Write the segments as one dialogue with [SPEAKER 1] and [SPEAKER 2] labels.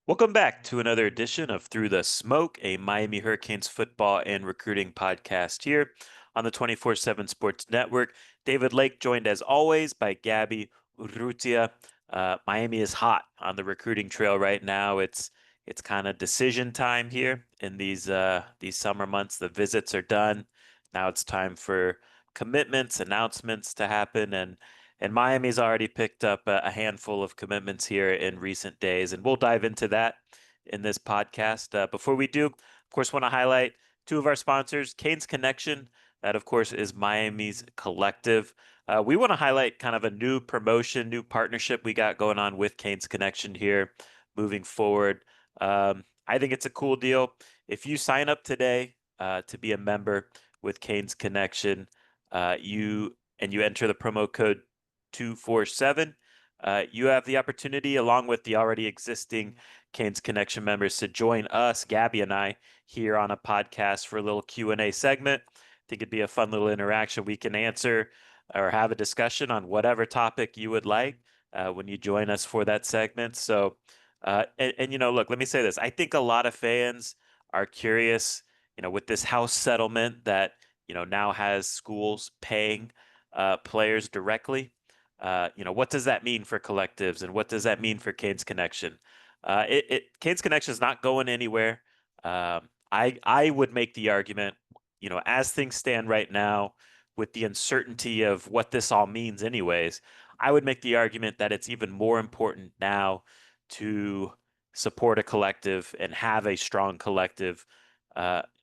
[SPEAKER 1] Welcome back to another edition of Through the Smoke, a Miami Hurricanes football and recruiting podcast here on the 24/7 Sports Network. David Lake joined as always by Gabby Urrutia. Miami is hot on the recruiting trail right now. It's kind of decision time here in these summer months. The visits are done. Now it's time for commitments, announcements to happen, and Miami's already picked up a handful of commitments here in recent days, and we'll dive into that in this podcast. Before we do, of course, want to highlight two of our sponsors, Canes Connection. That, of course, is Miami's collective. We want to highlight kind of a new promotion, new partnership we got going on with Canes Connection here moving forward. I think it's a cool deal. If you sign up today to be a member with Canes Connection, you enter the promo code 247. You have the opportunity, along with the already existing Canes Connection members, to join us, Gabby and I, here on a podcast for a little Q&A segment. I think it'd be a fun little interaction. We can answer or have a discussion on whatever topic you would like when you join us for that segment. So, look, let me say this. I think a lot of fans are curious, with this House settlement that, now has schools paying players directly. What does that mean for collectives, and what does that mean for Canes Connection? Canes Connection is not going anywhere. I would make the argument, as things stand right now, with the uncertainty of what this all means, anyways, I would make the argument that it's even more important now to support a collective and have a strong collective.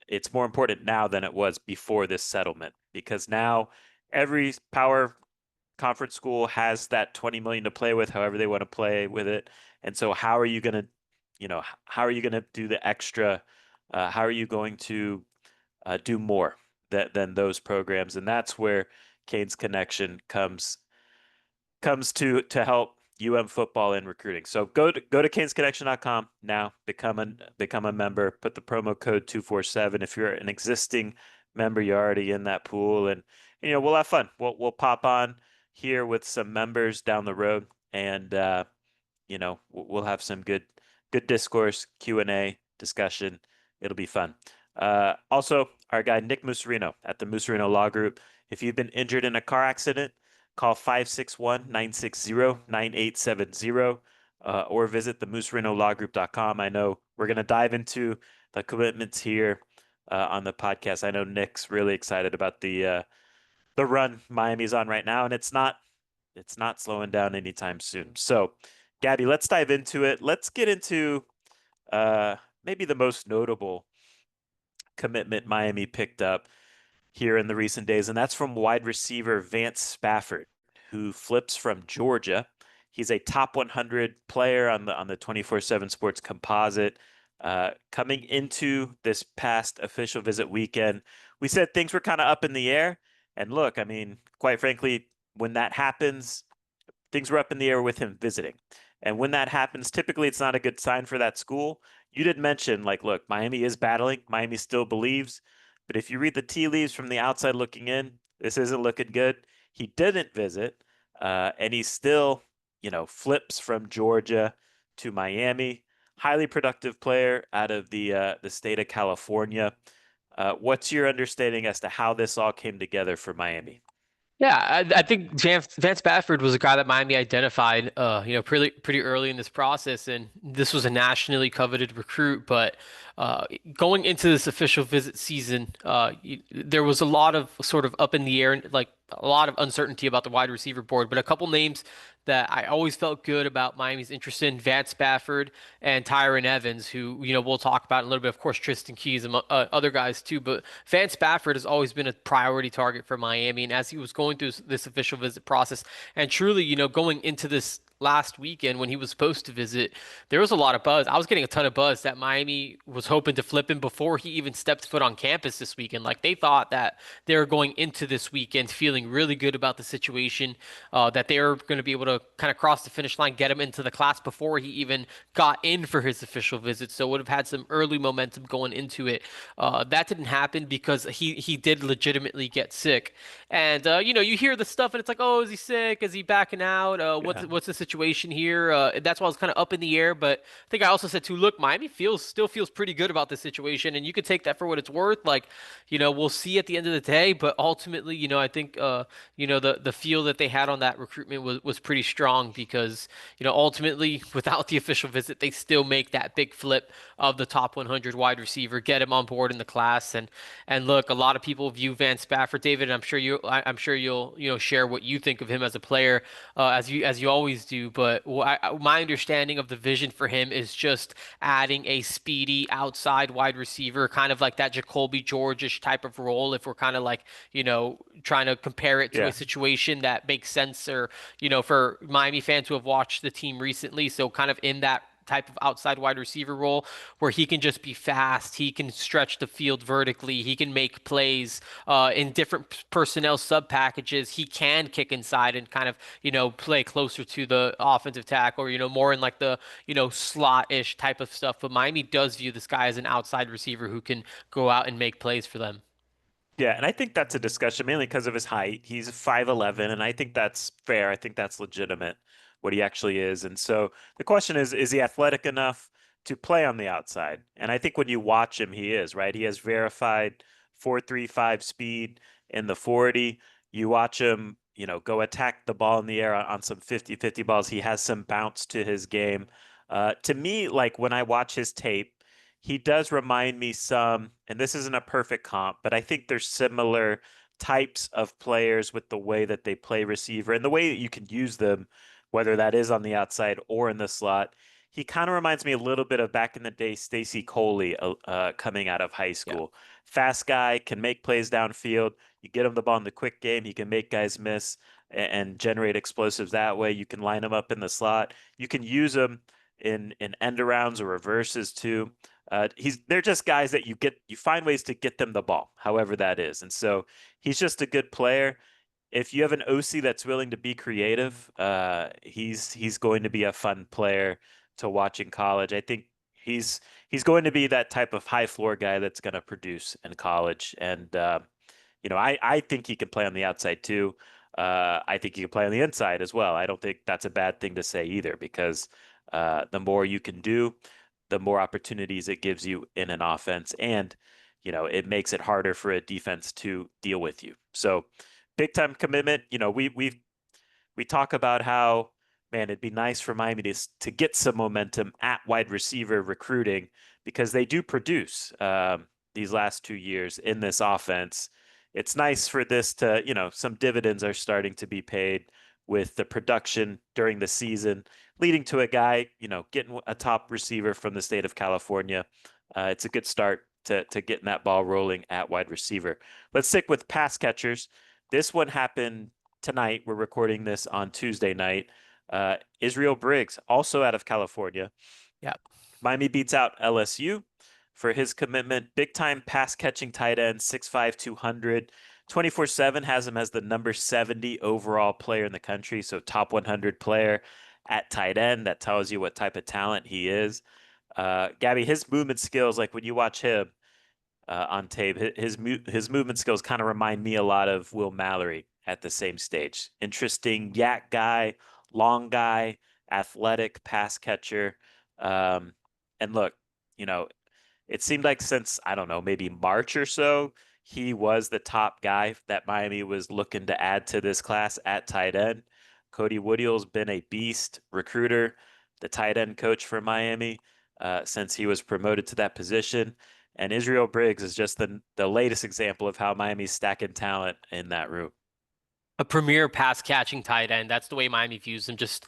[SPEAKER 1] It's more important now than it was before this settlement, because now every power conference school has that 20 million to play with, however they want to play with it. And so how are you going to, how are you going to do the extra? How are you going to do more than those programs? And that's where Canes Connection comes to help football and recruiting. So go to canesconnection.com now, become a member, put the promo code 247. If you're an existing member, you're already in that pool, and we'll have fun. We'll pop on here with some members down the road, and we'll have some good discourse, Q&A, discussion. It'll be fun. Also, our guy Nick Musarino at the Musarino Law Group. If you've been injured in a car accident, call 561-960-9870 or visit the musarinolowgroup.com. I know we're going to dive into the commitments here on the podcast. I know Nick's really excited about the run Miami's on right now, and it's not slowing down anytime soon. So, Gabby, let's dive into it. Let's get into maybe the most notable commitment Miami picked up here in the recent days, and that's from wide receiver Vance Spafford, who flips from Georgia. He's a top 100 player on the 24/7 Sports composite. Coming into this past official visit weekend, we said things were kind of up in the air. And look, I mean, quite frankly, when that happens, things were up in the air with him visiting. And when that happens, typically it's not a good sign for that school. You did mention, like, look, Miami is battling. Miami still believes. But if you read the tea leaves from the outside looking in, this isn't looking good. He didn't visit, and he still, flips from Georgia to Miami. Highly productive player out of the state of California. What's your understanding as to how this all came together for Miami?
[SPEAKER 2] Yeah, I think Vance Bafford was a guy that Miami identified, pretty early in this process, and this was a nationally coveted recruit. But going into this official visit season, there was a lot of sort of up in the air, like a lot of uncertainty about the wide receiver board. But a couple names that I always felt good about Miami's interest in: Vance Bafford and Tyron Evans, who we'll talk about in a little bit. Of course, Tristan Keys and other guys too. But Vance Bafford has always been a priority target for Miami, and as he was going through this official visit process, and truly, going into this last weekend when he was supposed to visit, there was a lot of buzz. I was getting a ton of buzz that Miami was hoping to flip him before he even stepped foot on campus this weekend. Like, they thought that they were going into this weekend feeling really good about the situation, that they were going to be able to kind of cross the finish line, get him into the class before he even got in for his official visit. So would have had some early momentum going into it. That didn't happen because he did legitimately get sick. And you hear the stuff and it's like, oh, is he sick? Is he backing out?
[SPEAKER 1] Yeah.
[SPEAKER 2] What's the situation here. That's why I was kind of up in the air. But I think I also said too, look, Miami still feels pretty good about this situation, and you could take that for what it's worth. Like, we'll see at the end of the day. But ultimately, I think the feel that they had on that recruitment was pretty strong because ultimately without the official visit, they still make that big flip of the top 100 wide receiver, get him on board in the class, and look, a lot of people view Van Spafford, David, and I'm sure you'll share what you think of him as a player, as you always do. But my understanding of the vision for him is just adding a speedy outside wide receiver, kind of like that Jacoby George-ish type of role. If we're kind of like trying to compare it to a
[SPEAKER 1] Yeah.
[SPEAKER 2] situation that makes sense, or for Miami fans who have watched the team recently, so kind of in that type of outside wide receiver role where he can just be fast, he can stretch the field vertically, he can make plays in different personnel sub packages, he can kick inside and kind of play closer to the offensive tackle, or more in like the slot-ish type of stuff. But Miami does view this guy as an outside receiver who can go out and make plays for them.
[SPEAKER 1] Yeah, and I think that's a discussion mainly because of his height. He's 5'11", and I think that's fair. I think that's legitimate what he actually is. And so the question is he athletic enough to play on the outside? And I think when you watch him, he is, right? He has verified 4.35 speed in the 40. You watch him, go attack the ball in the air on some 50-50 balls. He has some bounce to his game. To me, like when I watch his tape, he does remind me some, and this isn't a perfect comp, but I think there's similar types of players with the way that they play receiver and the way that you can use them, whether that is on the outside or in the slot. He kind of reminds me a little bit of back in the day, Stacy Coley, coming out of high
[SPEAKER 2] Yeah.
[SPEAKER 1] school. Fast guy, can make plays downfield. You get him the ball in the quick game, he can make guys miss and generate explosives that way. You can line him up in the slot. You can use him in end arounds or reverses too. They're just guys that you find ways to get them the ball, however that is. And so he's just a good player. If you have an OC that's willing to be creative, he's going to be a fun player to watch in college. I think he's going to be that type of high floor guy that's going to produce in college. And I think he can play on the outside too. I think he can play on the inside as well. I don't think that's a bad thing to say either, because the more you can do, the more opportunities it gives you in an offense, and it makes it harder for a defense to deal with you. So, big time commitment. We talk about how, man, it'd be nice for Miami to get some momentum at wide receiver recruiting, because they do produce these last 2 years in this offense. It's nice for this to, some dividends are starting to be paid with the production during the season, leading to a guy, getting a top receiver from the state of California. It's a good start to getting that ball rolling at wide receiver. Let's stick with pass catchers. This one happened tonight. We're recording this on Tuesday night. Israel Briggs, also out of California.
[SPEAKER 2] Yeah.
[SPEAKER 1] Miami beats out LSU for his commitment. Big time pass catching tight end, 6'5", 200. 24/7 has him as the number 70 overall player in the country. So top 100 player at tight end. That tells you what type of talent he is. Gabby, his movement skills, like when you watch him, on tape. His movement skills kind of remind me a lot of Will Mallerie at the same stage. Interesting yak guy, long guy, athletic pass catcher. Um, and look, you know, it seemed like since, I don't know, maybe March or so, he was the top guy that Miami was looking to add to this class at tight end. Cody Woodill's been a beast recruiter, the tight end coach for Miami, since he was promoted to that position. And Israel Briggs is just the latest example of how Miami's stacking talent in that room.
[SPEAKER 2] A premier pass catching tight end. That's the way Miami views him. Just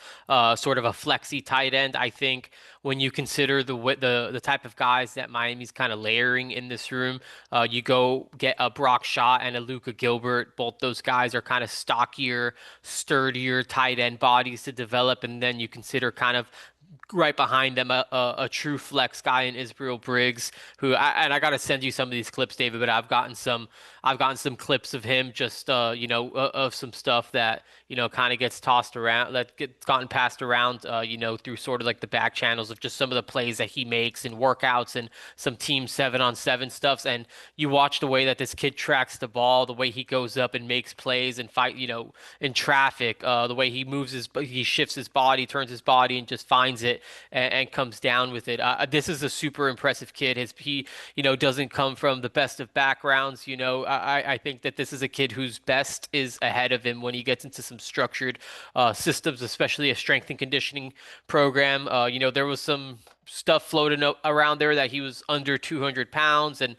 [SPEAKER 2] sort of a flexy tight end. I think when you consider the type of guys that Miami's kind of layering in this room, you go get a Brock Shaw and a Luka Gilbert. Both those guys are kind of stockier, sturdier tight end bodies to develop, and then you consider kind of right behind them a true flex guy in Israel Briggs, and I gotta send you some of these clips, David. But I've gotten some clips of him just of some stuff that kind of gets tossed around, that gets gotten passed around, through sort of like the back channels of just some of the plays that he makes in workouts and some team 7-on-7 stuffs. And you watch the way that this kid tracks the ball, the way he goes up and makes plays and fight, in traffic, the way he shifts his body, turns his body, and just finds it and comes down with it. This is a super impressive kid. He doesn't come from the best of backgrounds. I think that this is a kid whose best is ahead of him when he gets into some structured systems, especially a strength and conditioning program. There was some stuff floating around there that he was under 200 pounds, and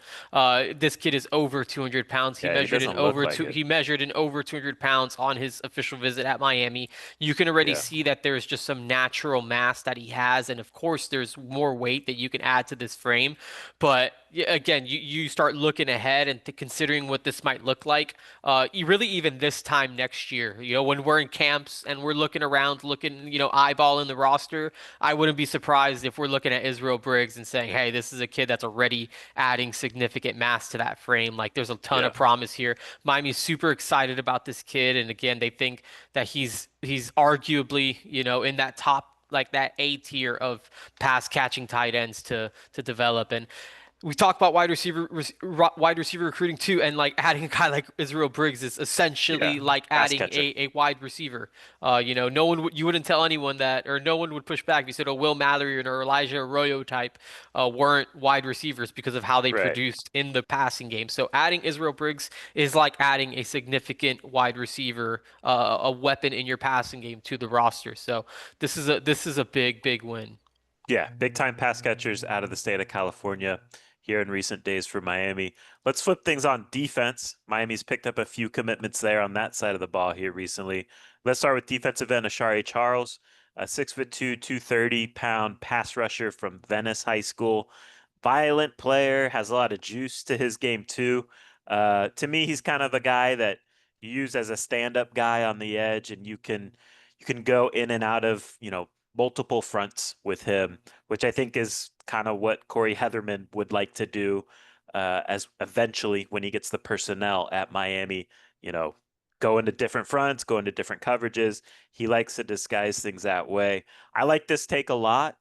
[SPEAKER 2] this kid is over 200 pounds.
[SPEAKER 1] Yeah, he doesn't look like it.
[SPEAKER 2] He measured in over 200 pounds on his official visit at Miami. You can already
[SPEAKER 1] Yeah.
[SPEAKER 2] see that there's just some natural mass that he has, and of course, there's more weight that you can add to this frame. But again, you start looking ahead and considering what this might look like. You really even this time next year, when we're in camps and we're looking around, looking, eyeballing the roster, I wouldn't be surprised if we're looking at Israel Briggs and saying, "Hey, this is a kid that's already adding significant mass to that frame." Like, there's a ton
[SPEAKER 1] Yeah.
[SPEAKER 2] of promise here. Miami's super excited about this kid, and again, they think that he's arguably, in that top, like that A tier of pass catching tight ends to develop. And we talk about wide receiver recruiting too, and like adding a guy like Israel Briggs is essentially
[SPEAKER 1] Yeah.
[SPEAKER 2] like
[SPEAKER 1] Pass
[SPEAKER 2] adding
[SPEAKER 1] catcher.
[SPEAKER 2] a wide receiver. No one you wouldn't tell anyone that, or no one would push back if you said, "Oh, Will Mallery or Elijah Arroyo type weren't wide receivers because of how they
[SPEAKER 1] Right.
[SPEAKER 2] produced in the passing game." So adding Israel Briggs is like adding a significant wide receiver, a weapon in your passing game to the roster. So this is a big win.
[SPEAKER 1] Yeah, big time pass catchers out of the state of California here in recent days for Miami. Let's flip things on defense. Miami's picked up a few commitments there on that side of the ball here recently. Let's start with defensive end Ashari Charles, a 6'2", 230-pound pass rusher from Venice High School. Violent player, has a lot of juice to his game too. To me, he's kind of the guy that you use as a stand-up guy on the edge, and you can go in and out of, multiple fronts with him, which I think is kind of what Corey Heatherman would like to do as eventually when he gets the personnel at Miami, you know, go into different fronts, go into different coverages. He likes to disguise things that way. I like this take a lot.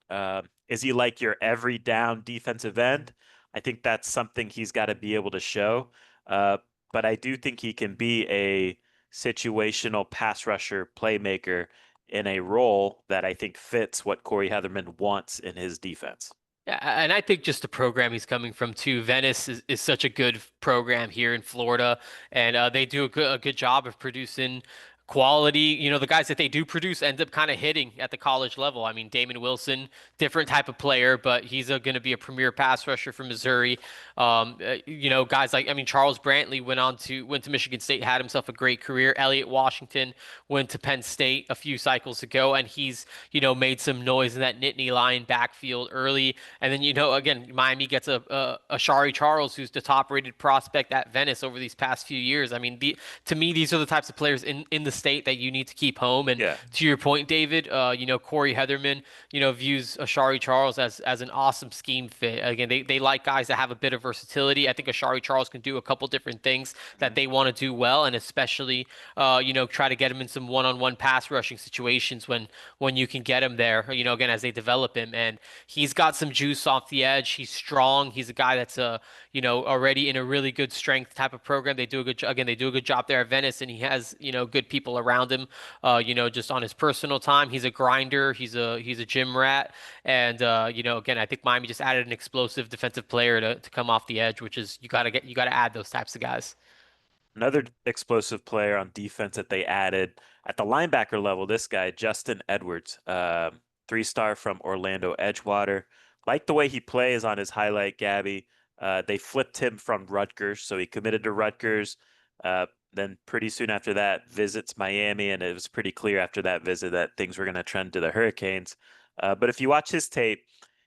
[SPEAKER 1] Is he like your every down defensive end? I think that's something he's got to be able to show. Uh, but I do think he can be a situational pass rusher playmaker in a role that I think fits what Corey Heatherman wants in his defense.
[SPEAKER 2] Yeah, and I think just the program he's coming from too. Venice is such a good program here in Florida, and they do a good job of producing quality. The guys that they do produce end up kind of hitting at the college level. I mean, Damon Wilson, different type of player, but he's going to be a premier pass rusher from Missouri. Guys like, I mean, Charles Brantley went to Michigan State, had himself a great career. Elliott Washington went to Penn State a few cycles ago, and he's made some noise in that Nittany Lion backfield early. And then, again, Miami gets a Ashari Charles, who's the top rated prospect at Venice over these past few years. I mean, to me, these are the types of players in the state that you need to keep home. And
[SPEAKER 1] Yeah.
[SPEAKER 2] to your point, David, Corey Heatherman, views Ashari Charles as an awesome scheme fit. Again, they like guys that have a bit of versatility. I think Ashari Charles can do a couple different things that
[SPEAKER 1] Mhm.
[SPEAKER 2] they want to do well, and especially, try to get him in some one-on-one pass rushing situations when you can get him there. Again, as they develop him, and he's got some juice off the edge. He's strong. He's a guy that's already in a really good strength type of program. They do a good job there at Venice, and he has good people around him. Just on his personal time, he's a grinder. He's a gym rat, and again, I think Miami just added an explosive defensive player to come off the edge, which is you gotta add those types of guys.
[SPEAKER 1] Another explosive player on defense that they added at the linebacker level, this guy, Justin Edwards, 3-star from Orlando Edgewater. Like the way he plays on his highlight, Gabby. They flipped him from Rutgers, so he committed to Rutgers. Then pretty soon after that, visits Miami, and it was pretty clear after that visit that things were going to trend to the Hurricanes. But if you watch his tape,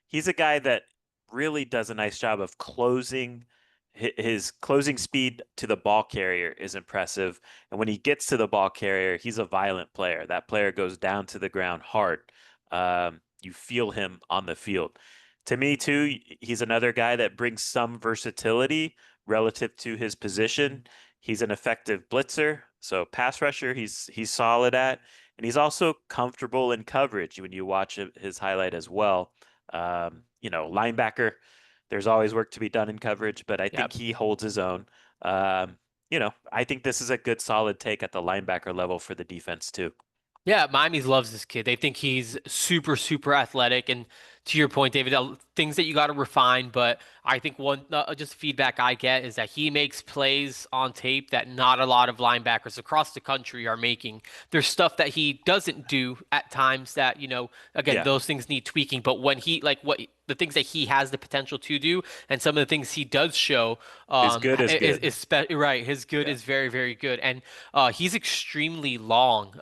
[SPEAKER 1] he's a guy that really does a nice job of closing. His closing speed to the ball carrier is impressive. And when he gets to the ball carrier, he's a violent player. That player goes down to the ground hard. you feel him on the field. To me, too, he's another guy that brings some versatility relative to his position. He's an effective blitzer, so pass rusher, he's solid at, and he's also comfortable in coverage when you watch his highlight as well. Linebacker, there's always work to be done in coverage, but I
[SPEAKER 2] Yeah.
[SPEAKER 1] think he holds his own. Um, I think this is a good solid take at the linebacker level for the defense too.
[SPEAKER 2] Yeah, Miami loves this kid. They think he's super, super athletic. And to your point, David, things that you got to refine. But I think one just feedback I get is that he makes plays on tape that not a lot of linebackers across the country are making. There's stuff that he doesn't do at times that, again,
[SPEAKER 1] Yeah,
[SPEAKER 2] those things need tweaking. But when the things that he has the potential to do and some of the things he does show
[SPEAKER 1] his good is good.
[SPEAKER 2] right. His good
[SPEAKER 1] Yeah,
[SPEAKER 2] is very, very good. And he's extremely long.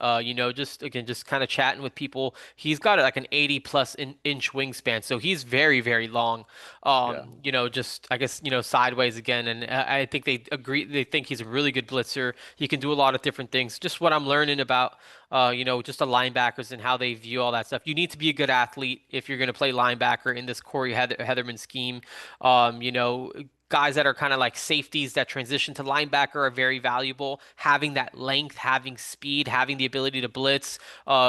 [SPEAKER 2] Just again, just kind of chatting with people. He's got like an 80 plus inch wingspan, so he's very, very long.
[SPEAKER 1] yeah.
[SPEAKER 2] Just I guess sideways again, and I think they agree. They think he's a really good blitzer. He can do a lot of different things. Just what I'm learning about, just the linebackers and how they view all that stuff. You need to be a good athlete if you're going to play linebacker in this Corey Heatherman scheme. Guys that are kind of like safeties that transition to linebacker are very valuable. Having that length, having speed, having the ability to blitz,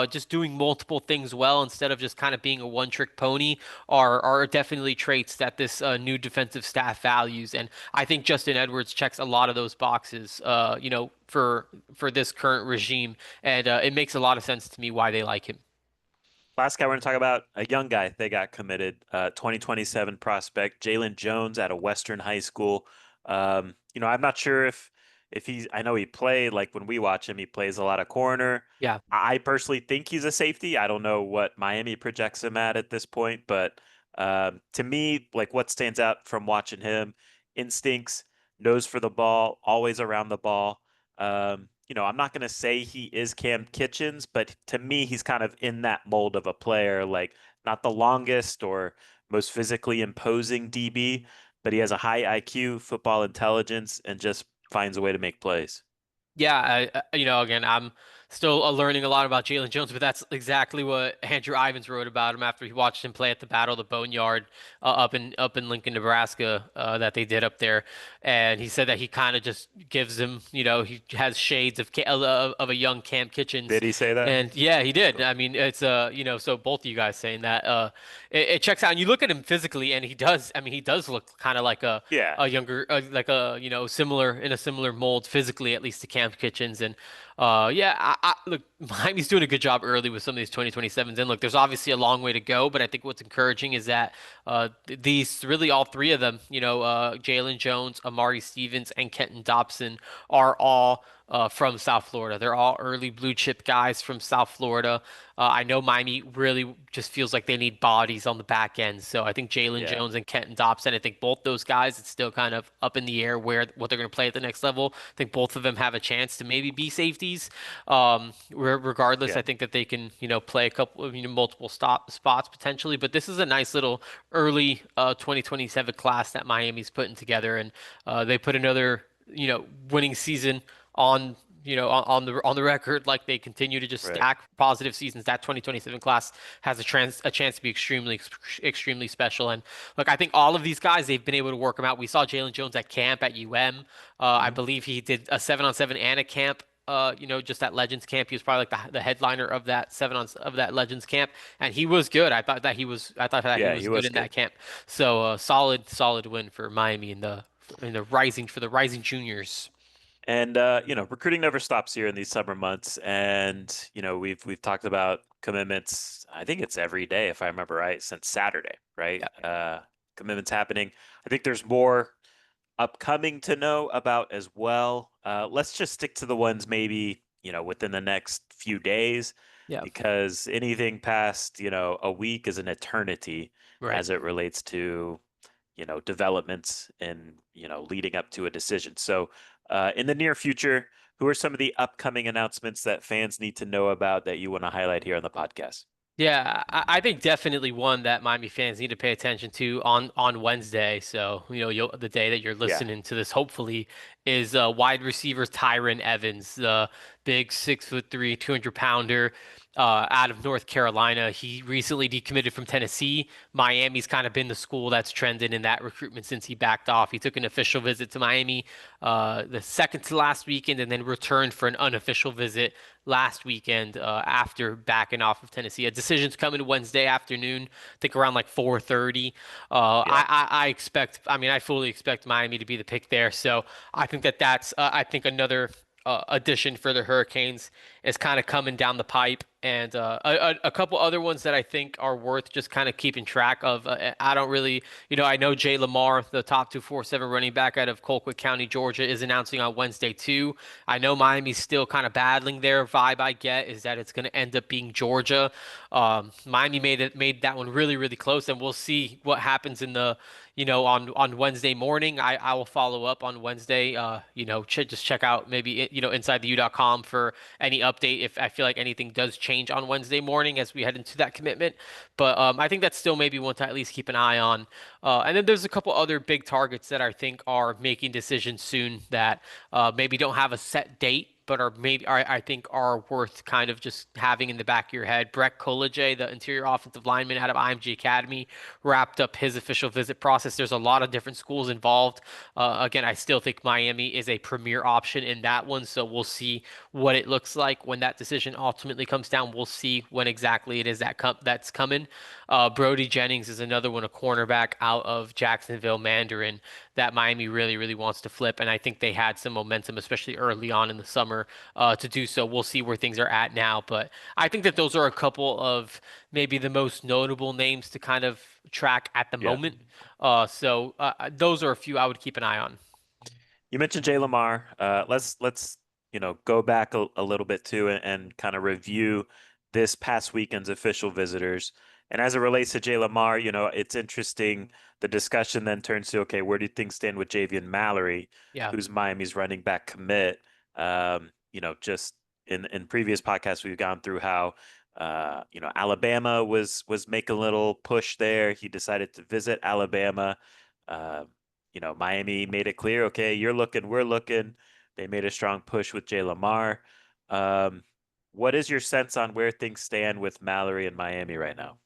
[SPEAKER 2] just doing multiple things well instead of just kind of being a one-trick pony are definitely traits that this new defensive staff values. And I think Justin Edwards checks a lot of those boxes, for this current regime, and it makes a lot of sense to me why they like him.
[SPEAKER 1] Last guy we're going to talk about, a young guy they got committed, 2027 prospect, Jaylen Jones out of Western High School. I'm not sure if he's, I know he played, like when we watch him, he plays a lot of corner.
[SPEAKER 2] Yeah.
[SPEAKER 1] I personally think he's a safety. I don't know what Miami projects him at this point, but to me, like what stands out from watching him, instincts, nose for the ball, always around the ball. I'm not going to say he is Cam Kitchens, but to me, he's kind of in that mold of a player, like not the longest or most physically imposing DB, but he has a high IQ, football intelligence, and just finds a way to make plays.
[SPEAKER 2] Yeah, again, I'm still learning a lot about Jaylen Jones, but that's exactly what Andrew Ivins wrote about him after he watched him play at the Battle of the Boneyard up in Lincoln, Nebraska, that they did up there, and he said that he kind of just gives him, he has shades of a young Cam Kitchens,
[SPEAKER 1] Did he say that?
[SPEAKER 2] and yeah, he did.
[SPEAKER 1] Cool.
[SPEAKER 2] I mean, it's so both of you guys saying that it checks out, and you look at him physically, and he does. I mean, he does look kind of like
[SPEAKER 1] Yeah,
[SPEAKER 2] a younger, like a similar in a similar mold physically, at least to Cam Kitchens. And yeah, look, Miami's doing a good job early with some of these 2027s. And look, there's obviously a long way to go, but I think what's encouraging is that these really all three of them, Jaylen Jones, Amari Stevens, and Kenton Dobson are all from South Florida. They're all early blue chip guys from South Florida. I know Miami really just feels like they need bodies on the back end. So I think Jaylen
[SPEAKER 1] yeah,
[SPEAKER 2] Jones and Kenton Dobson, I think both those guys, it's still kind of up in the air what they're going to play at the next level. I think both of them have a chance to maybe be safeties. Regardless,
[SPEAKER 1] yeah.
[SPEAKER 2] I think that they can, play a couple of, multiple spots potentially. But this is a nice little early 2027 class that Miami's putting together. And they put another, winning season on on the record. Like they continue to just
[SPEAKER 1] Right.
[SPEAKER 2] stack positive seasons. That 2027 class has a chance to be extremely special. And look, I think all of these guys, they've been able to work them out. We saw Jaylen Jones at camp at UM. I
[SPEAKER 1] Mhm.
[SPEAKER 2] believe he did a 7-on-7 and a camp. Just that Legends camp. He was probably like the headliner of that of that Legends camp, and he was good. I thought that he
[SPEAKER 1] Yeah,
[SPEAKER 2] was
[SPEAKER 1] he
[SPEAKER 2] good
[SPEAKER 1] was
[SPEAKER 2] in
[SPEAKER 1] good.
[SPEAKER 2] that camp. So solid win for Miami in the rising juniors.
[SPEAKER 1] And recruiting never stops here in these summer months. And we've talked about commitments. I think it's every day, if I remember right, since Saturday, right?
[SPEAKER 2] Yeah.
[SPEAKER 1] Commitments happening. I think there's more upcoming to know about as well. Let's just stick to the ones maybe within the next few days,
[SPEAKER 2] Yeah.
[SPEAKER 1] because anything past a week is an eternity
[SPEAKER 2] Right.
[SPEAKER 1] as it relates to developments and, leading up to a decision. So, in the near future, who are some of the upcoming announcements that fans need to know about that you want to highlight here on the podcast?
[SPEAKER 2] Yeah, I think definitely one that Miami fans need to pay attention to on Wednesday. So, the day that you're
[SPEAKER 1] Yeah.
[SPEAKER 2] listening to this, hopefully, is wide receiver Tyron Evans, the big 6'3", 200 pounder. out of North Carolina. He recently decommitted from Tennessee. Miami's kind of been the school that's trended in that recruitment since he backed off. He took an official visit to Miami the second to last weekend and then returned for an unofficial visit last weekend after backing off of Tennessee. A decision's coming Wednesday afternoon, I think around like 4:30.
[SPEAKER 1] Yeah.
[SPEAKER 2] I expect, I mean, I fully expect Miami to be the pick there. So I think that's, I think another addition for the Hurricanes is kind of coming down the pipe. And a couple other ones that I think are worth just kind of keeping track of. I don't really, I know Jay Lamar, the top 247 running back out of Colquitt County, Georgia, is announcing on Wednesday too. I know Miami's still kind of battling there. Vibe I get is that it's going to end up being Georgia. Miami made that one really, really close, and we'll see what happens in the on Wednesday morning. I will follow up on Wednesday. Just check out maybe InsideTheU.com for any update if I feel like anything does change on Wednesday morning as we head into that commitment. But I think that's still maybe one to at least keep an eye on. And then there's a couple other big targets that I think are making decisions soon that maybe don't have a set date, but are maybe I think are worth kind of just having in the back of your head. Brett Koleje, the interior offensive lineman out of IMG Academy, wrapped up his official visit process. There's a lot of different schools involved. Again, I still think Miami is a premier option in that one, so we'll see what it looks like when that decision ultimately comes down. We'll see when exactly it is that's coming. Brody Jennings is another one, a cornerback out of Jacksonville Mandarin that Miami really, really wants to flip. And I think they had some momentum, especially early on in the summer, to do so. We'll see where things are at now. But I think that those are a couple of maybe the most notable names to kind of track at the
[SPEAKER 1] Yeah.
[SPEAKER 2] moment. Those are a few I would keep an eye on.
[SPEAKER 1] You mentioned Jay Lamar. Let's go back a little bit too and kind of review this past weekend's official visitors. And as it relates to Jay Lamar, it's interesting. The discussion then turns to, okay, where do things stand with Javian Mallerie,
[SPEAKER 2] Yeah.
[SPEAKER 1] who's Miami's running back commit? Just in previous podcasts we've gone through how Alabama was making a little push there. He decided to visit Alabama. Um, Miami made it clear, okay, you're looking, we're looking. They made a strong push with Jay Lamar. Um, what is your sense on where things stand with Mallory and Miami right now?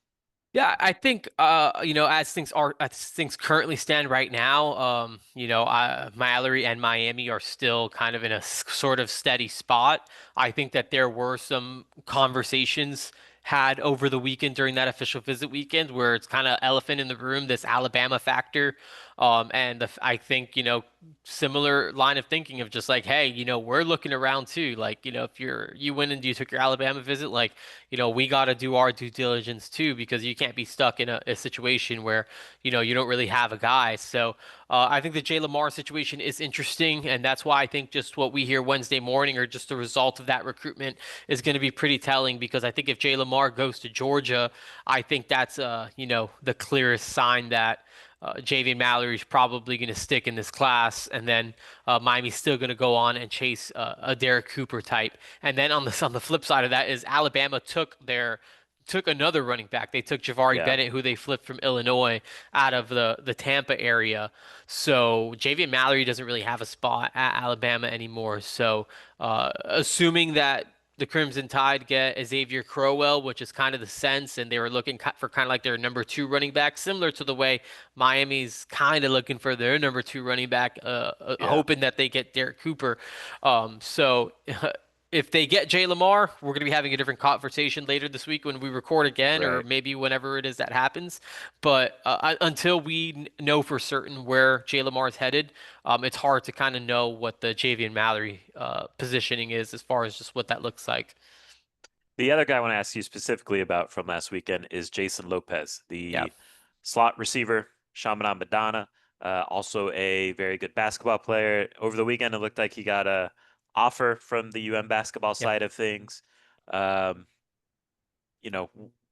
[SPEAKER 2] Yeah, I think as things currently stand right now, Mallory and Miami are still kind of in a sort of steady spot. I think that there were some conversations had over the weekend during that official visit weekend where it's kind of elephant in the room, this Alabama factor. I think, similar line of thinking of just like, hey, we're looking around too. Like, if you went and you took your Alabama visit, like, we got to do our due diligence too, because you can't be stuck in a situation where, you don't really have a guy. So I think the Jay Lamar situation is interesting. And that's why I think just what we hear Wednesday morning or just the result of that recruitment is going to be pretty telling, because I think if Jay Lamar goes to Georgia, I think that's, the clearest sign that Javian Mallerie is probably going to stick in this class, and then Miami's still going to go on and chase a Derek Cooper type. And then on the flip side of that is Alabama took another running back. They took Javari
[SPEAKER 1] Yeah.
[SPEAKER 2] Bennett, who they flipped from Illinois out of the Tampa area. So Javian Mallerie doesn't really have a spot at Alabama anymore. So assuming that the Crimson Tide get Xavier Crowell, which is kind of the sense, and they were looking for kind of like their number two running back, similar to the way Miami's kind of looking for their number two running back,
[SPEAKER 1] Yeah.
[SPEAKER 2] hoping that they get Derek Cooper. So if they get Jay Lamar, we're going to be having a different conversation later this week when we record again, or
[SPEAKER 1] Right.
[SPEAKER 2] maybe whenever it is that happens. But until we know for certain where Jay Lamar is headed, it's hard to kind of know what the Javian Mallerie positioning is as far as just what that looks like.
[SPEAKER 1] The other guy I want to ask you specifically about from last weekend is Jason Lopez,
[SPEAKER 2] Yeah,
[SPEAKER 1] the slot receiver, Chaminade Madonna, also a very good basketball player. Over the weekend, it looked like he got a offer from the UM basketball
[SPEAKER 2] yeah.
[SPEAKER 1] side of things. Um,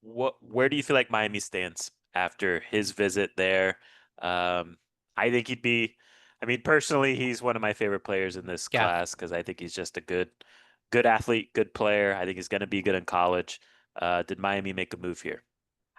[SPEAKER 1] where do you feel like Miami stands after his visit there? I think I mean, personally, he's one of my favorite players in this
[SPEAKER 2] Yeah.
[SPEAKER 1] class because I think he's just a good athlete, good player. I think he's going to be good in college. Did Miami make a move here?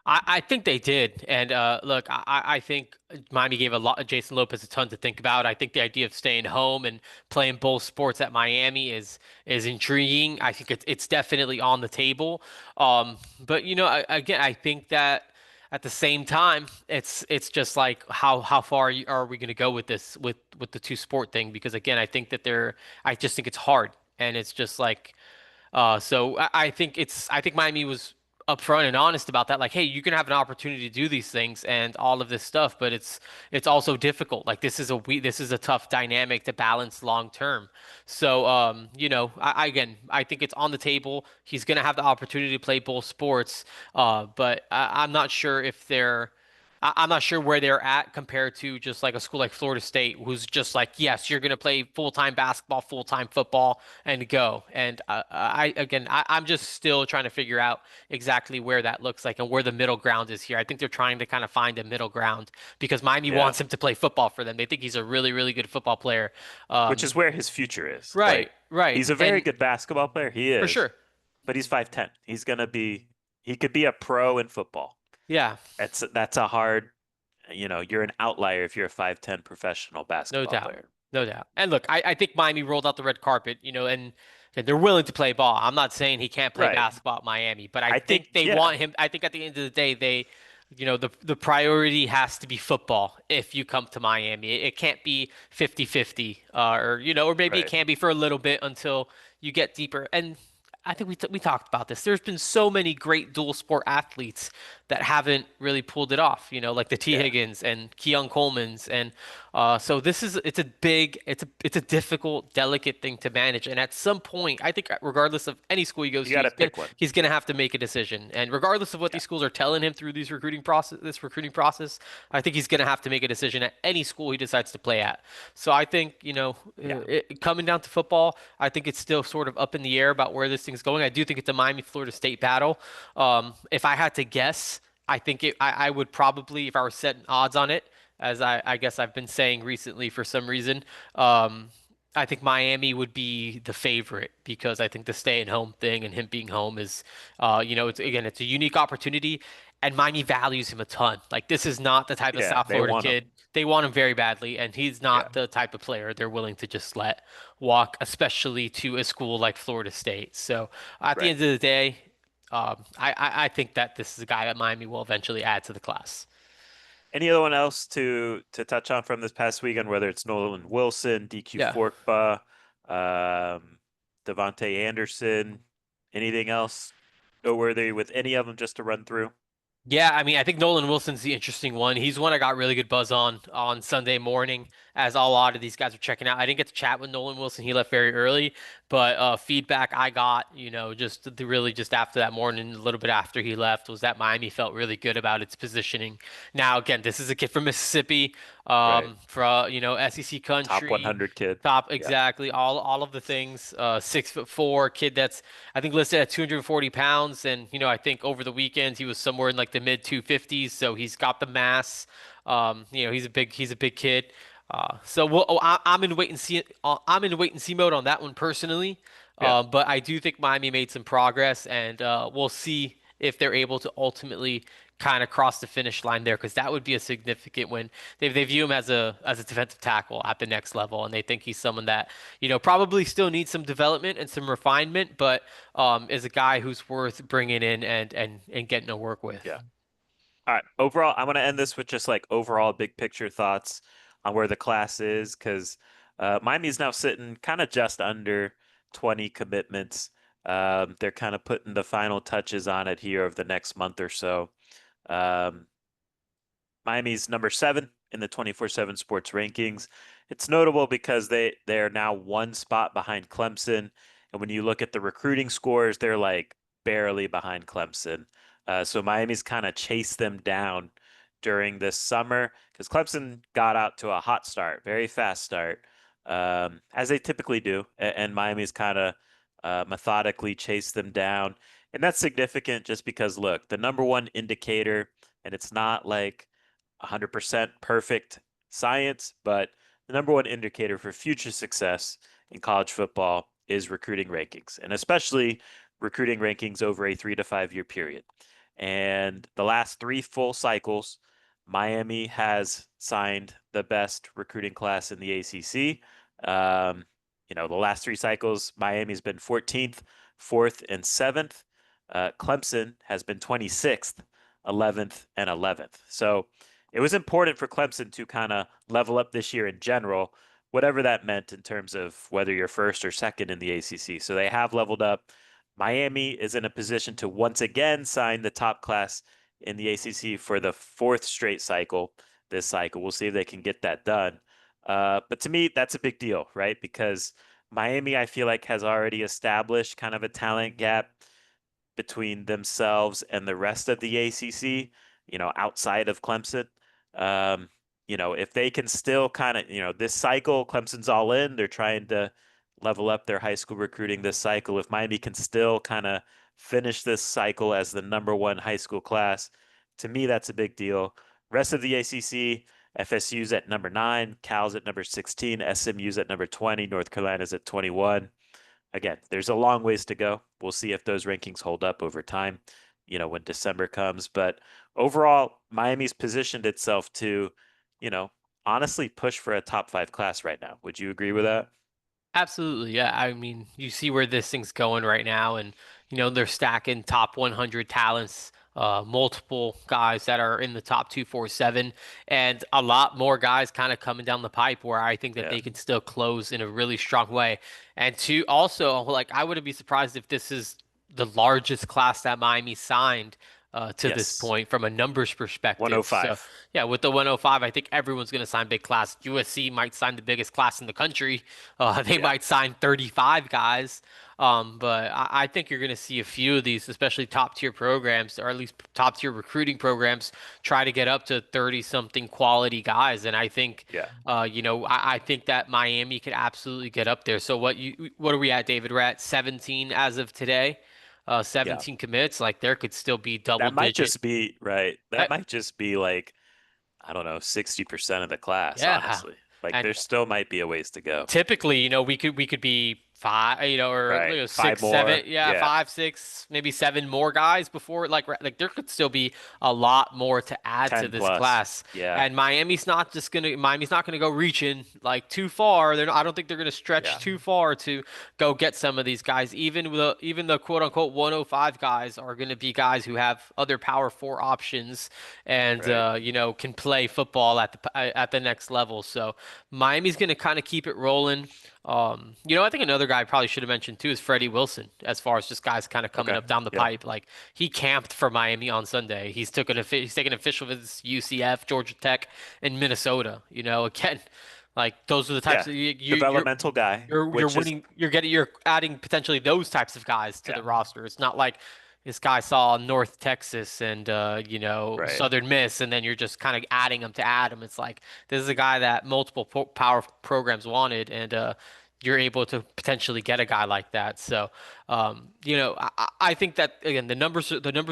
[SPEAKER 2] I think they did. And look, I think Miami gave a lot Jason Lopez a ton to think about. I think the idea of staying home and playing both sports at Miami is intriguing. I think it's definitely on the table. But again, I think that at the same time, it's just like how far are we going to go with this with the two sport thing? Because again, I just think it's hard, and it's just like. So I think Miami was upfront and honest about that. Like, hey, you can have an opportunity to do these things and all of this stuff, but it's also difficult. Like this is a tough dynamic to balance long term. So again, I think it's on the table. He's gonna have the opportunity to play both sports, but I'm not sure if they're. I'm not sure where they're at compared to just like a school like Florida State, who's just like, yes, you're going to play full-time basketball, full-time football, and go. And I'm just still trying to figure out exactly where that looks like and where the middle ground is here. I think they're trying to kind of find a middle ground because Miami
[SPEAKER 1] Yeah.
[SPEAKER 2] wants him to play football for them. They think he's a really, really good football player.
[SPEAKER 1] Which is where his future is.
[SPEAKER 2] Right,
[SPEAKER 1] Like,
[SPEAKER 2] right,
[SPEAKER 1] he's a very
[SPEAKER 2] and
[SPEAKER 1] good basketball player. He
[SPEAKER 2] for
[SPEAKER 1] is,
[SPEAKER 2] sure,
[SPEAKER 1] but he's 5'10". He could be a pro in football.
[SPEAKER 2] yeah,
[SPEAKER 1] That's a hard, you're an outlier if you're a 5'10" professional
[SPEAKER 2] no
[SPEAKER 1] basketball
[SPEAKER 2] doubt,
[SPEAKER 1] player.
[SPEAKER 2] no doubt. And look, I think Miami rolled out the red carpet, and they're willing to play ball. I'm not saying he can't play
[SPEAKER 1] Right.
[SPEAKER 2] basketball at Miami, but I
[SPEAKER 1] I think,
[SPEAKER 2] think they
[SPEAKER 1] yeah,
[SPEAKER 2] want him. I think at the end of the day, the priority has to be football if you come to Miami. It can't be 50-50, or maybe it
[SPEAKER 1] right.
[SPEAKER 2] can be for a little bit until you get deeper. And I think we talked about this. There's been so many great dual sport athletes that haven't really pulled it off, like the T.
[SPEAKER 1] Yeah.
[SPEAKER 2] Higgins and Keon Coleman's, and so it's a difficult, delicate thing to manage. And at some point, I think regardless of any school he goes
[SPEAKER 1] You
[SPEAKER 2] to,
[SPEAKER 1] got to pick one.
[SPEAKER 2] he's gonna have to make a decision. And regardless of what
[SPEAKER 1] Yeah.
[SPEAKER 2] these schools are telling him through this recruiting process, I think he's gonna have to make a decision at any school he decides to play at. So I think,
[SPEAKER 1] Yeah.
[SPEAKER 2] coming down to football, I think it's still sort of up in the air about where this thing's going. I do think it's a Miami Florida State battle. If I had to guess, I would probably, if I were setting odds on it, as I guess I've been saying recently for some reason, I think Miami would be the favorite because I think the stay-at-home thing and him being home is, it's a unique opportunity, and Miami values him a ton. Like this is not the type of
[SPEAKER 1] Yeah.
[SPEAKER 2] South
[SPEAKER 1] They
[SPEAKER 2] Florida
[SPEAKER 1] want him.
[SPEAKER 2] kid. They want him very badly, and he's
[SPEAKER 1] Yeah.
[SPEAKER 2] not the type of player they're willing to just let walk, especially to a school like Florida State. So at the
[SPEAKER 1] Right.
[SPEAKER 2] end of the day, I think that this is a guy that Miami will eventually add to the class.
[SPEAKER 1] Any other one else to touch on from this past weekend, whether it's Nolan Wilson, DQ
[SPEAKER 2] Yeah.
[SPEAKER 1] Forkba, um, Devontae Anderson, anything else noteworthy with any of them just to run through?
[SPEAKER 2] Yeah, I mean, I think Nolan Wilson's the interesting one. He's one I got really good buzz on Sunday morning, as a lot of these guys were checking out. I didn't get to chat with Nolan Wilson; he left very early, but feedback I got, really just after that morning, a little bit after he left, was that Miami felt really good about its positioning. Now, again, this is a kid from Mississippi,
[SPEAKER 1] Right.
[SPEAKER 2] from SEC
[SPEAKER 1] Top
[SPEAKER 2] country.
[SPEAKER 1] 100 kid.
[SPEAKER 2] Top
[SPEAKER 1] Yeah.
[SPEAKER 2] exactly all of the things. 6'4" kid that's I think listed at 240 pounds, and I think over the weekends he was somewhere in like the mid 250s, so he's got the mass. He's a big kid. I'm in wait and see. I'm in wait and see mode on that one personally.
[SPEAKER 1] Yeah.
[SPEAKER 2] But I do think Miami made some progress, and we'll see if they're able to ultimately kind of cross the finish line there, because that would be a significant win. They view him as a defensive tackle at the next level, and they think he's someone that probably still needs some development and some refinement, but is a guy who's worth bringing in and getting to work with.
[SPEAKER 1] Yeah. All right. Overall, I want to end this with just like overall big picture thoughts on where the class is, because Miami's now sitting kind of just under 20 commitments. They're kind of putting the final touches on it here of the next month or so. Um, Miami's number 7 in the 24/7 sports rankings. It's notable because they are now one spot behind Clemson, and when you look at the recruiting scores, they're like barely behind Clemson. So Miami's kind of chased them down during this summer because Clemson got out to a hot start, very fast start, as they typically do, and Miami's kind of methodically chased them down, and that's significant just because look, the number one indicator, and it's not like 100% perfect science, but the number one indicator for future success in college football is recruiting rankings, and especially recruiting rankings over a 3 to 5 year period. And the last three full cycles, Miami has signed the best recruiting class in the ACC. Um, the last three cycles, Miami's been 14th, 4th, and 7th. Clemson has been 26th, 11th, and 11th. So it was important for Clemson to kind of level up this year in general, whatever that meant in terms of whether you're first or second in the ACC. So they have leveled up. Miami is in a position to once again sign the top class in the ACC for the fourth straight cycle this cycle. We'll see if they can get that done. But to me, that's a big deal, right? Because Miami, I feel like, has already established kind of a talent gap between themselves and the rest of the ACC, outside of Clemson. Um, if they can still kind of, this cycle, Clemson's all in. They're trying to level up their high school recruiting this cycle. If Miami can still kind of finish this cycle as the number one high school class, to me, that's a big deal. Rest of the ACC, FSU's at number 9, Cal's at number 16, SMU's at number 20, North Carolina's at 21. Again, there's a long ways to go. We'll see if those rankings hold up over time, when December comes. But overall, Miami's positioned itself to, you know, honestly push for a top 5 class right now. Would you agree with that?
[SPEAKER 2] Absolutely. Yeah. I mean, you see where this thing's going right now, and they're stacking top 100 talents, multiple guys that are in the top 247, and a lot more guys kind of coming down the pipe where I think that
[SPEAKER 1] Yeah.
[SPEAKER 2] they can still close in a really strong way. And two, also, like, I wouldn't be surprised if this is the largest class that Miami signed. To this
[SPEAKER 1] Yes.
[SPEAKER 2] point, from a numbers perspective. So,
[SPEAKER 1] 105.
[SPEAKER 2] yeah, with the 105, I think everyone's going to sign big class. USC might sign the biggest class in the country. They
[SPEAKER 1] Yeah.
[SPEAKER 2] might sign 35 guys, but I think you're going to see a few of these, especially top tier programs, or at least top tier recruiting programs, try to get up to 30 something quality guys. And I think,
[SPEAKER 1] Yeah.
[SPEAKER 2] I think that Miami could absolutely get up there. So what are we at, David? We're at 17 as of today.
[SPEAKER 1] Yeah.
[SPEAKER 2] 17 commits. Like there could still be double
[SPEAKER 1] That might
[SPEAKER 2] digit.
[SPEAKER 1] just be right.
[SPEAKER 2] Uh,
[SPEAKER 1] That might just be like, I don't know, 60% of the class,
[SPEAKER 2] yeah,
[SPEAKER 1] honestly. Like
[SPEAKER 2] and
[SPEAKER 1] there still might be a ways to go.
[SPEAKER 2] typically, we could be five, or
[SPEAKER 1] Right. 5
[SPEAKER 2] six, seven,
[SPEAKER 1] more.
[SPEAKER 2] yeah,
[SPEAKER 1] Yeah.
[SPEAKER 2] 5, 6, maybe 7 more guys before, like there could still be a lot more to add to
[SPEAKER 1] 10
[SPEAKER 2] this
[SPEAKER 1] plus.
[SPEAKER 2] class.
[SPEAKER 1] Yeah.
[SPEAKER 2] And Miami's not gonna go reaching like too far. I don't think they're gonna stretch
[SPEAKER 1] Yeah.
[SPEAKER 2] too far to go get some of these guys. Even the quote unquote 105 guys are gonna be guys who have other Power 4 options and
[SPEAKER 1] Right.
[SPEAKER 2] can play football at the next level. So Miami's going to kind of keep it rolling. I think another guy I probably should have mentioned too is Freddie Wilson, as far as just guys kind of coming
[SPEAKER 1] Okay.
[SPEAKER 2] up down the
[SPEAKER 1] Yeah.
[SPEAKER 2] pipe. Like he camped for Miami on Sunday. He's taking official visits to UCF, Georgia Tech, and Minnesota. Again, like those are the types
[SPEAKER 1] Yeah.
[SPEAKER 2] of
[SPEAKER 1] Developmental guy,
[SPEAKER 2] you're
[SPEAKER 1] which is,
[SPEAKER 2] winning. You're adding potentially those types of guys to
[SPEAKER 1] yeah.
[SPEAKER 2] the roster. It's not like this guy saw North Texas and
[SPEAKER 1] Right.
[SPEAKER 2] Southern Miss, and then you're just kind of adding them to add them. It's like this is a guy that multiple power programs wanted, and you're able to potentially get a guy like that. So, I think that again the numbers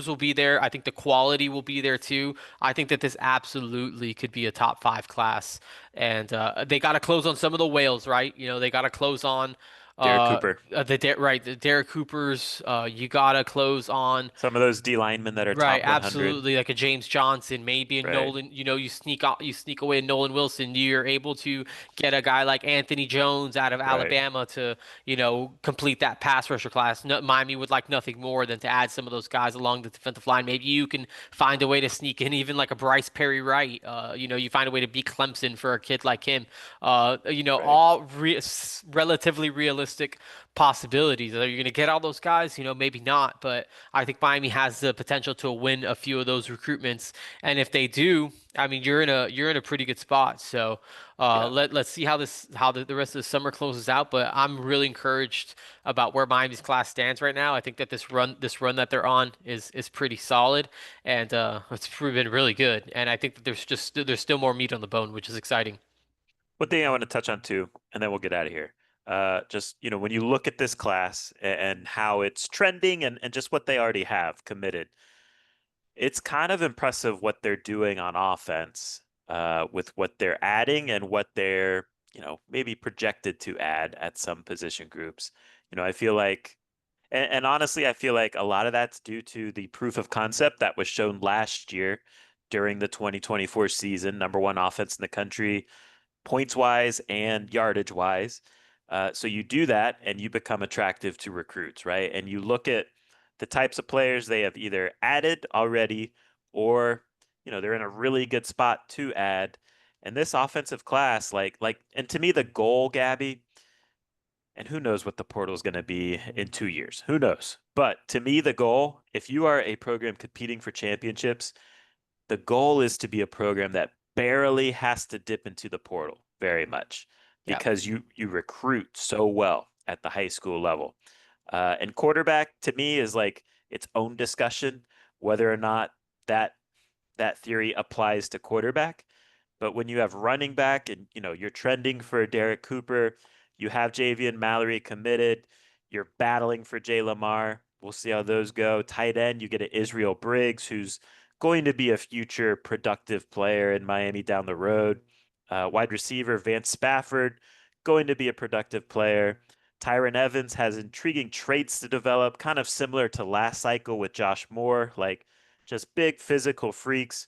[SPEAKER 2] will be there. I think the quality will be there too. I think that this absolutely could be a top 5 class, and they got to close on some of the whales, right? They got to close on.
[SPEAKER 1] Derek Cooper.
[SPEAKER 2] The Derek Coopers. You gotta close on.
[SPEAKER 1] Some of those D linemen that are
[SPEAKER 2] Right,
[SPEAKER 1] top 100.
[SPEAKER 2] absolutely. Like a James Johnson, maybe a
[SPEAKER 1] Right.
[SPEAKER 2] Nolan. You sneak away a Nolan Wilson. You're able to get a guy like Anthony Jones out of
[SPEAKER 1] Right.
[SPEAKER 2] Alabama to, complete that pass rusher class. No, Miami would like nothing more than to add some of those guys along the defensive line. Maybe you can find a way to sneak in even like a Bryce Perry Wright. You find a way to beat Clemson for a kid like him.
[SPEAKER 1] Right.
[SPEAKER 2] All relatively realistic possibilities. Are you going to get all those guys? Maybe not, but I think Miami has the potential to win a few of those recruitments. And if they do, I mean, you're in a pretty good spot. So
[SPEAKER 1] Yeah.
[SPEAKER 2] let's see how the rest of the summer closes out. But I'm really encouraged about where Miami's class stands right now. I think that this run that they're on is pretty solid, and it's been really good. And I think that there's still more meat on the bone, which is exciting.
[SPEAKER 1] One thing I want to touch on too, and then we'll get out of here. Just, when you look at this class and how it's trending and just what they already have committed, it's kind of impressive what they're doing on offense, with what they're adding and what they're, maybe projected to add at some position groups. I feel like And honestly, I feel like a lot of that's due to the proof of concept that was shown last year during the 2024 season. Number one offense in the country, points wise and yardage wise. So you do that and you become attractive to recruits, right? And you look at the types of players they have either added already or, they're in a really good spot to add. And this offensive class, and to me, the goal, Gabby, and who knows what the portal is going to be in 2 years? Who knows? But to me, the goal, if you are a program competing for championships, the goal is to be a program that barely has to dip into the portal very much
[SPEAKER 2] Yeah.
[SPEAKER 1] because you recruit so well at the high school level. And quarterback to me is like its own discussion, whether or not that that theory applies to quarterback. But when you have running back and you're trending for Derek Cooper, you have Javian Mallerie committed, you're battling for Jay Lamar. We'll see how those go. Tight end, you get an Israel Briggs, who's going to be a future productive player in Miami down the road. Wide receiver Vance Spafford, going to be a productive player. Tyron Evans has intriguing traits to develop, kind of similar to last cycle with Josh Moore, like just big physical freaks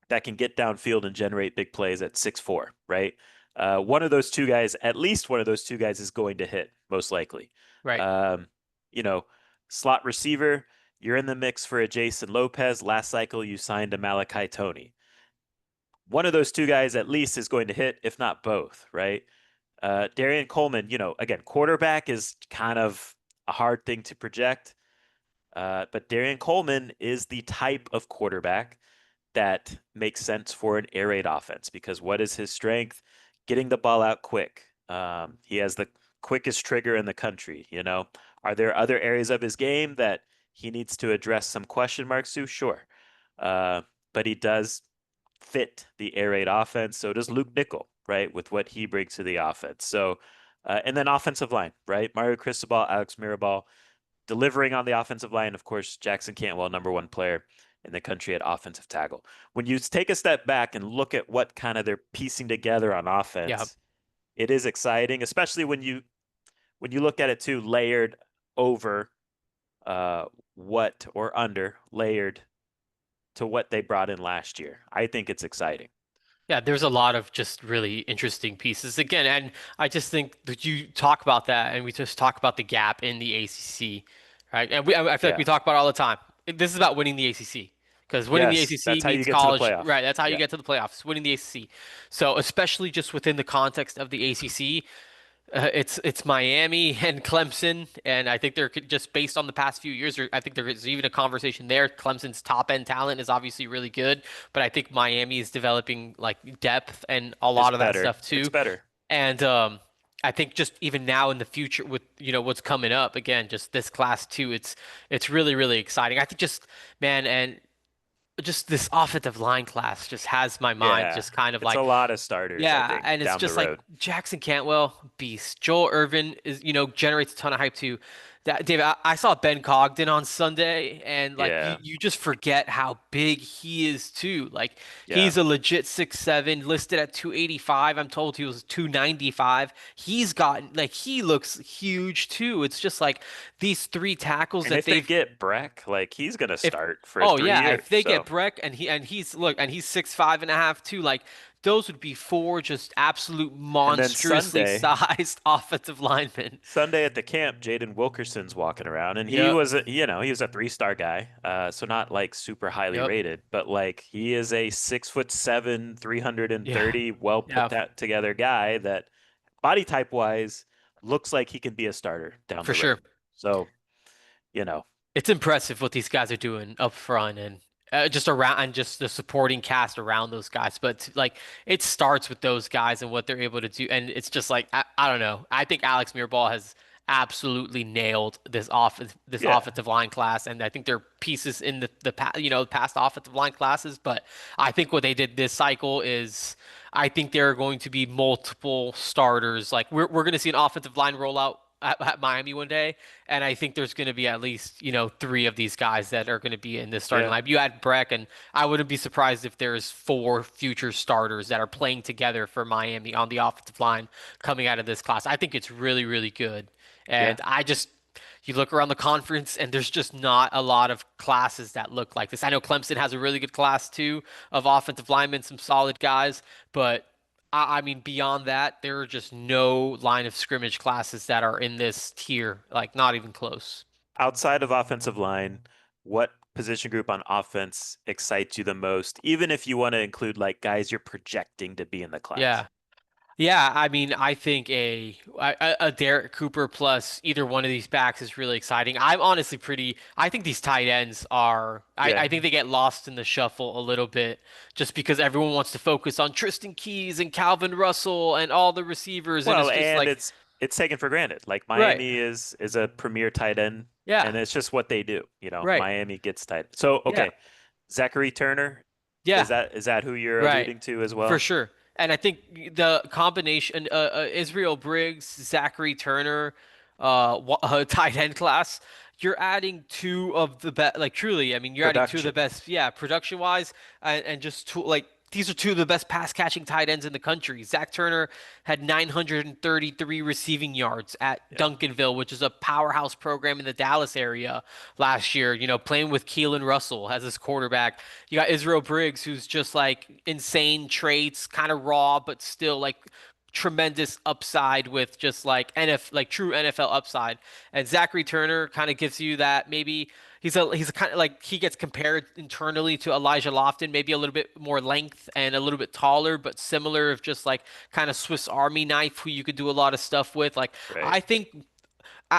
[SPEAKER 1] that can get downfield and generate big plays at 6'4", right? One of those two guys, at least one of those two guys, is going to hit, most likely.
[SPEAKER 2] Right.
[SPEAKER 1] Um, you know, Slot receiver, you're in the mix for a Jason Lopez. Last cycle, you signed a Malachi Tony. One of those two guys, at least, is going to hit, if not both, right? Darian Coleman, again, quarterback is kind of a hard thing to project. But Darian Coleman is the type of quarterback that makes sense for an air raid offense because what is his strength? Getting the ball out quick. He has the quickest trigger in the country. Are there other areas of his game that he needs to address some question marks to? Sure. Uh, but he does fit the air raid offense. So does Luke Nickel, right? With what he brings to the offense. So, and then offensive line, right? Mario Cristobal, Alex Mirabal, delivering on the offensive line. Of course, Jackson Cantwell, number one player in the country at offensive tackle. When you take a step back and look at what kind of they're piecing together on
[SPEAKER 2] Yeah.
[SPEAKER 1] offense, it is exciting, especially when you look at it too layered over what or under layered to what they brought in last year. I think it's exciting.
[SPEAKER 2] Yeah, there's a lot of just really interesting pieces again, and I just think that you talk about that, and we just talk about the gap in the ACC, right? And I feel like we
[SPEAKER 1] Yeah.
[SPEAKER 2] talk about it all the time. This is about winning the ACC because winning the
[SPEAKER 1] Yes,
[SPEAKER 2] ACC
[SPEAKER 1] that's how you
[SPEAKER 2] means
[SPEAKER 1] get to the
[SPEAKER 2] college,
[SPEAKER 1] playoff.
[SPEAKER 2] right? That's how you
[SPEAKER 1] Yeah.
[SPEAKER 2] get to the playoffs, winning the ACC. So especially just within the context of the ACC, it's Miami and Clemson, and I think they're just based on the past few years. I think there is even a conversation there. Clemson's top end talent is obviously really good, but I think Miami is developing like depth and a
[SPEAKER 1] It's
[SPEAKER 2] lot of that
[SPEAKER 1] better.
[SPEAKER 2] stuff
[SPEAKER 1] It's
[SPEAKER 2] too.
[SPEAKER 1] better.
[SPEAKER 2] And I think just even now in the future with what's coming up again, just this class too, it's really really exciting. I think just man and just this offensive line class just has my mind
[SPEAKER 1] Yeah.
[SPEAKER 2] just kind of
[SPEAKER 1] It's a
[SPEAKER 2] like
[SPEAKER 1] lot of starters, I
[SPEAKER 2] yeah,
[SPEAKER 1] think,
[SPEAKER 2] and it's
[SPEAKER 1] down the
[SPEAKER 2] just like
[SPEAKER 1] road.
[SPEAKER 2] Jackson Cantwell, beast. Joel Irvin is, generates a ton of hype too. That David, I saw Ben Cogden on Sunday, and like you,
[SPEAKER 1] Yeah.
[SPEAKER 2] you just forget how big he is too. Like
[SPEAKER 1] Yeah.
[SPEAKER 2] he's a legit 6'7", listed at 285. I'm told he was 295. He's gotten like he looks huge too. It's just like these three tackles
[SPEAKER 1] And
[SPEAKER 2] that
[SPEAKER 1] if they
[SPEAKER 2] they've
[SPEAKER 1] get Breck, like he's gonna
[SPEAKER 2] if
[SPEAKER 1] start for
[SPEAKER 2] oh
[SPEAKER 1] 3 years.
[SPEAKER 2] if they get
[SPEAKER 1] So
[SPEAKER 2] Breck and he's 6'5" too, like those would be four just absolute
[SPEAKER 1] and then
[SPEAKER 2] monstrously sized offensive linemen.
[SPEAKER 1] Sunday at the camp, Jaden Wilkerson's walking around, and he
[SPEAKER 2] Yep.
[SPEAKER 1] was he was a 3-star guy, so not like super highly
[SPEAKER 2] Yep.
[SPEAKER 1] rated, but like he is a 6'7",
[SPEAKER 2] Yeah.
[SPEAKER 1] 330, well put
[SPEAKER 2] Yeah,
[SPEAKER 1] that together guy that body type wise looks like he can be a starter down
[SPEAKER 2] for
[SPEAKER 1] the
[SPEAKER 2] sure.
[SPEAKER 1] road. So, you know,
[SPEAKER 2] It's impressive what these guys are doing up front and just around and just the supporting cast around those guys. But like it starts with those guys and what they're able to do. And it's just like I don't know. I think Alex Mirabal has absolutely nailed this
[SPEAKER 1] yeah,
[SPEAKER 2] offensive line class. And I think there are pieces in past offensive line classes. But I think what they did this cycle is I think there are going to be multiple starters. Like we're going to see an offensive line rollout at Miami one day, and I think there's going to be at least three of these guys that are going to be in this starting
[SPEAKER 1] yeah,
[SPEAKER 2] lineup. You add Breck, and I wouldn't be surprised if there's four future starters that are playing together for Miami on the offensive line coming out of this class. I think it's really really good,
[SPEAKER 1] yeah.
[SPEAKER 2] and I just You look around the conference, and there's just not a lot of classes that look like this. I know Clemson has a really good class too of offensive linemen, some solid guys, but I mean, beyond that, there are just no line of scrimmage classes that are in this tier, like not even close.
[SPEAKER 1] Outside of offensive line, what position group on offense excites you the most, even if you want to include like guys you're projecting to be in the class?
[SPEAKER 2] Yeah. Yeah, I mean, I think a Derek Cooper plus either one of these backs is really exciting. I'm honestly pretty. I think these tight ends are.
[SPEAKER 1] Yeah.
[SPEAKER 2] I think they get lost in the shuffle a little bit, just because everyone wants to focus on Tristan Keys and Calvin Russell and all the receivers, and
[SPEAKER 1] Well,
[SPEAKER 2] it's just
[SPEAKER 1] and
[SPEAKER 2] like,
[SPEAKER 1] it's taken for granted. Like
[SPEAKER 2] right,
[SPEAKER 1] Miami is a premier tight end,
[SPEAKER 2] yeah,
[SPEAKER 1] and it's just what they do. You know,
[SPEAKER 2] right,
[SPEAKER 1] Miami gets tight. So
[SPEAKER 2] yeah,
[SPEAKER 1] okay, Zachary Turner,
[SPEAKER 2] yeah.
[SPEAKER 1] is that who you're
[SPEAKER 2] Right,
[SPEAKER 1] alluding to as
[SPEAKER 2] for
[SPEAKER 1] well?
[SPEAKER 2] sure. And I think the combination, Israel Briggs, Zachary Turner, tight end class, you're adding two of the best, like truly, I mean, you're adding two of the
[SPEAKER 1] Production.
[SPEAKER 2] best, yeah, production wise, and just two, like, these are two of the best pass catching tight ends in the country. Zach Turner had 933 receiving yards at
[SPEAKER 1] Yeah.
[SPEAKER 2] Duncanville, which is a powerhouse program in the Dallas area last year, playing with Keelan Russell as his quarterback. You got Israel Briggs, who's just like insane traits, kind of raw, but still like tremendous upside with just like like true NFL upside. And Zachary Turner kind of gives you that maybe he's a kind of like he gets compared internally to Elijah Lofton, maybe a little bit more length and a little bit taller, but similar of just like kind of Swiss Army knife who you could do a lot of stuff with. Like
[SPEAKER 1] Right.
[SPEAKER 2] I think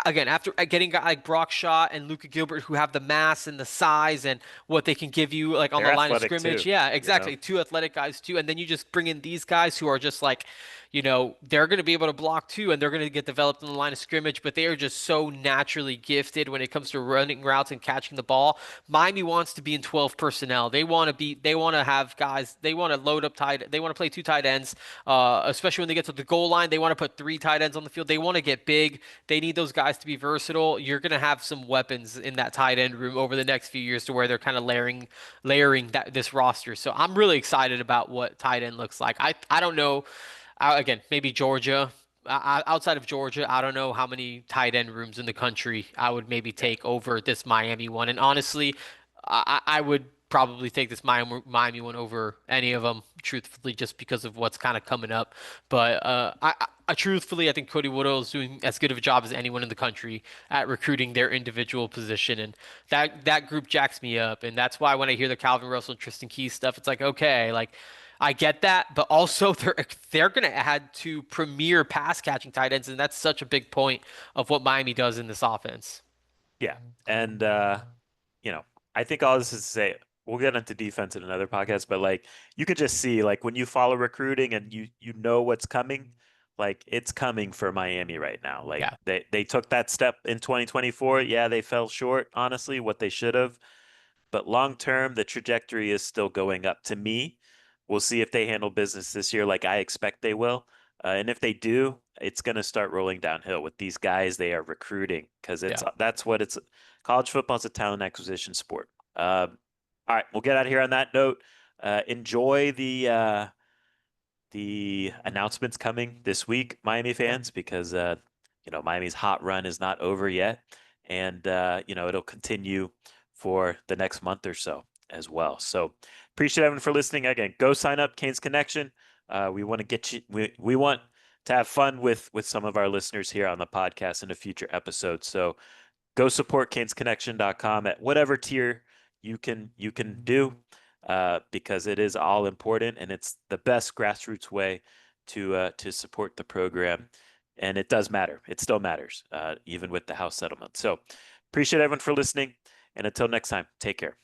[SPEAKER 2] again, after getting a guy like Brock Shaw and Luka Gilbert, who have the mass and the size and what they can give you, like on
[SPEAKER 1] They're
[SPEAKER 2] the line of
[SPEAKER 1] athletic
[SPEAKER 2] scrimmage.
[SPEAKER 1] too,
[SPEAKER 2] Yeah,
[SPEAKER 1] you know.
[SPEAKER 2] exactly. Two athletic guys too, and then you just bring in these guys who are just like, they're going to be able to block too, and they're going to get developed in the line of scrimmage. But they are just so naturally gifted when it comes to running routes and catching the ball. Miami wants to be in 12 personnel. They want to be. They want to have guys. They want to load up tight. They want to play two tight ends, especially when they get to the goal line. They want to put three tight ends on the field. They want to get big. They need those guys to be versatile. You're going to have some weapons in that tight end room over the next few years to where they're kind of layering this roster. So I'm really excited about what tight end looks like. I don't know. Again, maybe Georgia. Outside of Georgia, I don't know how many tight end rooms in the country I would maybe
[SPEAKER 1] Yeah.
[SPEAKER 2] take over this Miami one. And honestly, I would probably take this Miami one over any of them, truthfully, just because of what's kind of coming up. But truthfully, I think Cody Woodall is doing as good of a job as anyone in the country at recruiting their individual position, and that group jacks me up. And that's why when I hear the Calvin Russell and Tristan Keys stuff, it's like okay, like I get that, but also they're going to add two premier pass catching tight ends, and that's such a big point of what Miami does in this offense.
[SPEAKER 1] Yeah. And you know, I think all this is to say we'll get into defense in another podcast, but like you could just see like when you follow recruiting and you know what's coming, like it's coming for Miami right now. Like
[SPEAKER 2] Yeah,
[SPEAKER 1] they took that step in 2024. Yeah, they fell short, honestly, what they should have. But long term, the trajectory is still going up to me. We'll see if they handle business this year like I expect they will. And if they do, it's going to start rolling downhill with these guys they are recruiting because
[SPEAKER 2] yeah.
[SPEAKER 1] that's what it's college football is a talent acquisition sport. All right, we'll get out of here on that note. Enjoy the announcements coming this week, Miami fans, because Miami's hot run is not over yet, and it'll continue for the next month or so as well. So appreciate everyone for listening. Again, go sign up, Canes Connection. We want to get you. We want to have fun with some of our listeners here on the podcast in a future episode. So go support canesconnection.com at whatever tier you can do because it is all important and it's the best grassroots way to support the program. And it does matter. It still matters, even with the house settlement. So appreciate everyone for listening. And until next time, take care.